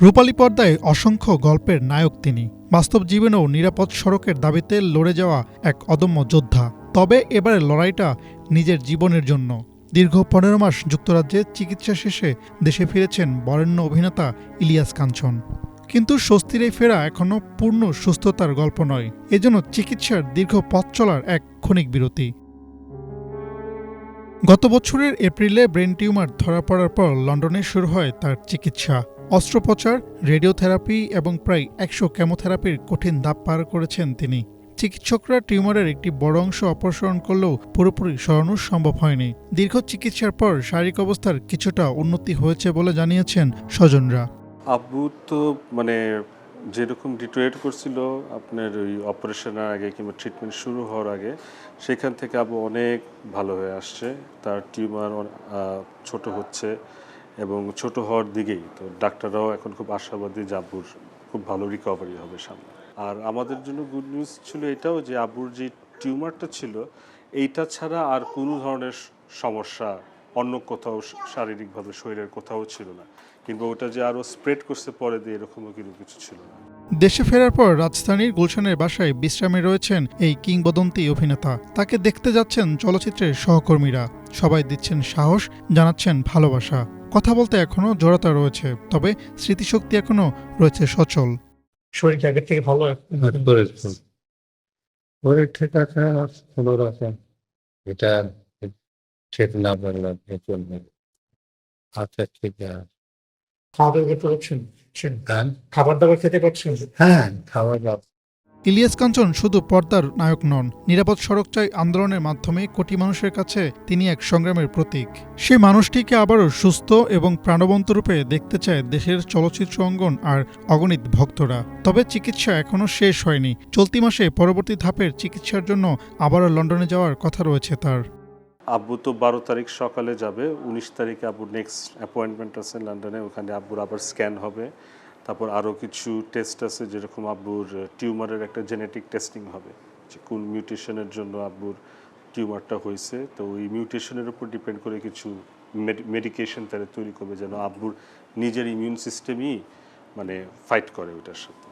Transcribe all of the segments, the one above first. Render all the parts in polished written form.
রূপালী পর্দায় অসংখ্য গল্পের নায়ক তিনি। বাস্তব জীবনেও নিরাপদ সড়কের দাবিতে লড়ে যাওয়া এক অদম্য যোদ্ধা। তবে এবারের লড়াইটা নিজের জীবনের জন্য। দীর্ঘ ১৫ মাস যুক্তরাজ্যে চিকিৎসা শেষে দেশে ফিরেছেন বরেণ্য অভিনেতা ইলিয়াস কাঞ্চন। কিন্তু স্বস্তির এই ফেরা এখনও পূর্ণ সুস্থতার গল্প নয়। এজন্য চিকিৎসার দীর্ঘ পথ চলার এক ক্ষণিক বিরতি। গত বছরের এপ্রিলে ব্রেন টিউমার ধরা পড়ার পর লন্ডনে শুরু হয় তার চিকিৎসা। অস্ত্রোপচার, রেডিওথেরাপি এবং প্রায় ১০০ কেমোথেরাপির কঠিন ধাপ পার করেছেন তিনি। চিকিৎসকরা টিউমারের একটি বড় অংশ অপসারণ করলেও পুরোপুরি সরানো সম্ভব হয়নি। দীর্ঘ চিকিৎসার পর শারীরিক অবস্থার কিছুটা উন্নতি হয়েছে বলে জানিয়েছেন স্বজনরা। আব্বু তো যেরকম ডিটোরিয়েট করছিল আপনার ওই অপারেশনের আগে কিংবা ট্রিটমেন্ট শুরু হওয়ার আগে, সেখান থেকে আব্বু অনেক ভালো হয়ে আসছে। তার টিউমার ছোট হচ্ছে এবং ছোট হওয়ার দিকেই, তো ডাক্তাররাও এখন খুব আশাবাদী যে আব্বুর খুব ভালো রিকভারি হবে সামনে। আর আমাদের জন্য গুড নিউজ ছিল এটাও যে আব্বুর যে টিউমারটা ছিল এইটা ছাড়া আর কোনো ধরনের সমস্যা অন্য কোথাও শারীরিকভাবে শরীরের কোথাও ছিল না, কিংবা ওটা যে আরও স্প্রেড করতে পরে দিয়ে এরকমও কিন্তু কিছু ছিল না। দেশে ফেরার পর রাজধানীর গুলশানের বাসায় বিশ্রামে রয়েছেন এই কিংবদন্তি অভিনেতা। তাকে দেখতে যাচ্ছেন চলচ্চিত্রের সহকর্মীরা। সবাই দিচ্ছেন সাহস, জানাচ্ছেন ভালোবাসা। কথা বলতে এখনো জড়তা রয়েছে, তবে স্মৃতিশক্তি এখনো রয়েছে সচল। শরীর আগের থেকে ভালো শরীর ঠিক আছে, কোনো রকম এটা ঠিক না বললে চলবে। আচ্ছা, ঠিক আছে। খাওয়া দাওয়া করতে পারছেন? হ্যাঁ, খাবার দাবার খেতে পারছেন? হ্যাঁ, খাওয়া দাওয়া। ইলিয়াস কাঞ্চন শুধু পর্দার নায়ক নন, নিরাপদ সড়ক চাই আন্দোলনের মাধ্যমে কোটি মানুষের কাছে তিনি এক সংগ্রামের প্রতীক। সেই মানুষটিকে আবারও সুস্থ এবং প্রাণবন্ত রূপে দেখতে চায় দেশের চলচ্চিত্র অঙ্গন আর অগণিত ভক্তরা। তবে চিকিৎসা এখনও শেষ হয়নি। চলতি মাসে পরবর্তী ধাপের চিকিৎসার জন্য আবারও লন্ডনে যাওয়ার কথা রয়েছে তার। আব্বু তো ১২ তারিখ সকালে যাবে, ১৯ তারিখে আব্বুর নেক্সট অ্যাপয়েন্টমেন্ট আছে লন্ডনে, ওখানে আব্বুর আবার স্ক্যান হবে। তারপর আরও কিছু টেস্ট আছে, যেরকম আব্বুর টিউমারের একটা জেনেটিক টেস্টিং হবে, যে কোন মিউটেশনের জন্য আব্বুর টিউমারটা হয়েছে। তো ওই মিউটেশনের উপর ডিপেন্ড করে কিছু মেডিকেশন তারা তৈরি করবে, যেন আব্বুর নিজের ইমিউন সিস্টেমই ফাইট করে ওইটার সাথে।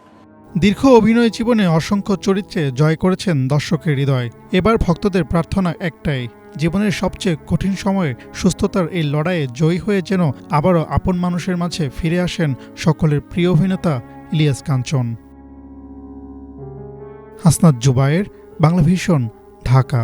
দীর্ঘ অভিনয় জীবনে অসংখ্য চরিত্রে জয় করেছেন দর্শকের হৃদয়। এবার ভক্তদের প্রার্থনা একটাই, জীবনের সবচেয়ে কঠিন সময়ে সুস্থতার এই লড়াইয়ে জয়ী হয়ে যেন আবারও আপন মানুষের মাঝে ফিরে আসেন সকলের প্রিয় অভিনেতা ইলিয়াস কাঞ্চন। হাসনাত জুবায়ের, বাংলাভিশন, ঢাকা।